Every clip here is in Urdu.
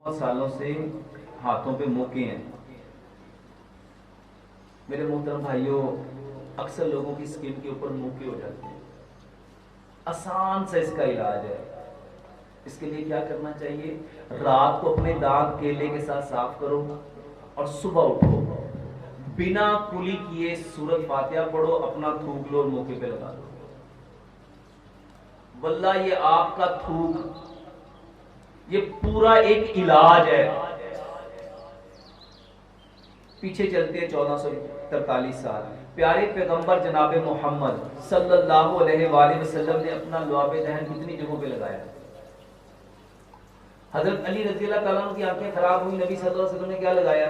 بہت سالوں سے ہاتھوں پہ موقع ہیں میرے محترم بھائیوں، اکثر لوگوں کی اسکن کے اوپر موقع ہو جاتے ہیں. آسان سا اس کا علاج ہے. اس کے لیے کیا کرنا چاہیے؟ رات کو اپنے دانت کیلے کے ساتھ صاف کرو اور صبح اٹھو بنا کلی کیے سورۃ فاتحہ پڑھو، اپنا تھوک لو اور موقع پہ لگا دو. واللہ یہ آپ کا تھوک یہ پورا ایک علاج ہے. پیچھے چلتے ہیں 1443 سال، پیارے پیغمبر جناب محمد صلی اللہ علیہ وآلہ وسلم نے اپنا لعاب دہن کتنی جگہوں پہ لگایا؟ حضرت علی رضی اللہ تعالیٰ عنہ کی آنکھیں خراب ہوئی، نبی صلی اللہ علیہ وسلم نے کیا لگایا؟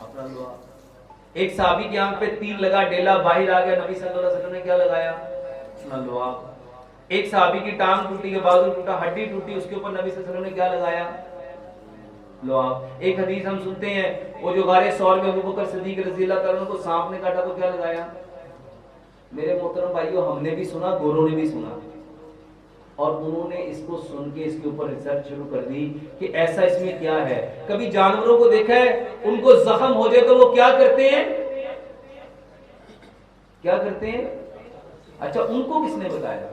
اپنا لعاب. ایک صحابی کی آنکھ پہ تیر لگا، ڈیلا باہر آ گیا، نبی صلی اللہ علیہ وسلم نے کیا لگایا؟ اپنا لعاب. ایک صحابی کی ٹانگ ٹوٹی ہے، بازو ٹوٹا، ہڈی ٹوٹی، اس کے اوپر نبی صلی اللہ علیہ وسلم نے کیا لگایا؟ لعاب. ایک حدیث ہم سنتے ہیں، وہ جو غار ثور میں ابو بکر صدیق رضی اللہ تعالیٰ عنہ کو سانپ نے کاٹا تو کیا لگایا؟ میرے محترم بھائیوں، ہم نے بھی سنا، گوروں نے بھی سنا، اور انہوں نے اس کو سن کے اس کے اوپر ریسرچ شروع کر دی کہ ایسا اس میں کیا ہے. کبھی جانوروں کو دیکھا ہے ان کو زخم ہو جائے تو وہ کیا کرتے ہیں؟ کیا کرتے ہیں؟ اچھا، ان کو کس نے بتایا؟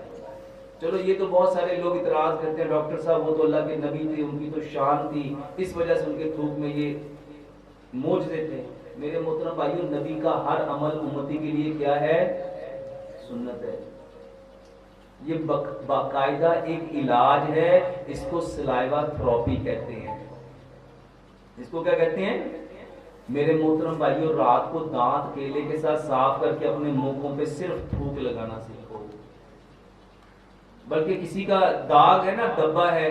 چلو یہ تو بہت سارے لوگ اعتراض کرتے ہیں، ڈاکٹر صاحب وہ تو اللہ کے نبی تھے، ان کی تو شان تھی، اس وجہ سے ان کے تھوک میں یہ معجزے تھے. میرے محترم بھائیوں، نبی کا ہر عمل امتی کے لیے کیا ہے؟ سنت ہے. یہ باقاعدہ ایک علاج ہے. اس کو سلائیوا تھراپی کہتے ہیں. اس کو کیا کہتے ہیں؟ میرے محترم بھائیوں، رات کو دانت کیلے کے ساتھ صاف کر کے اپنے منہوں پہ صرف تھوک لگانا سیکھو. بلکہ کسی کا داغ ہے نا، دبا ہے،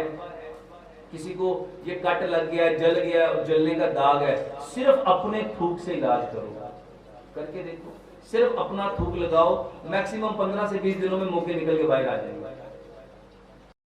کسی کو یہ کٹ لگ گیا، جل گیا، جلنے کا داغ ہے، صرف اپنے تھوک سے علاج کرو. کر کے دیکھو، صرف اپنا تھوک لگاؤ، میکسیمم 15 سے 20 دنوں میں موقع نکل کے باہر آ جائیں گے.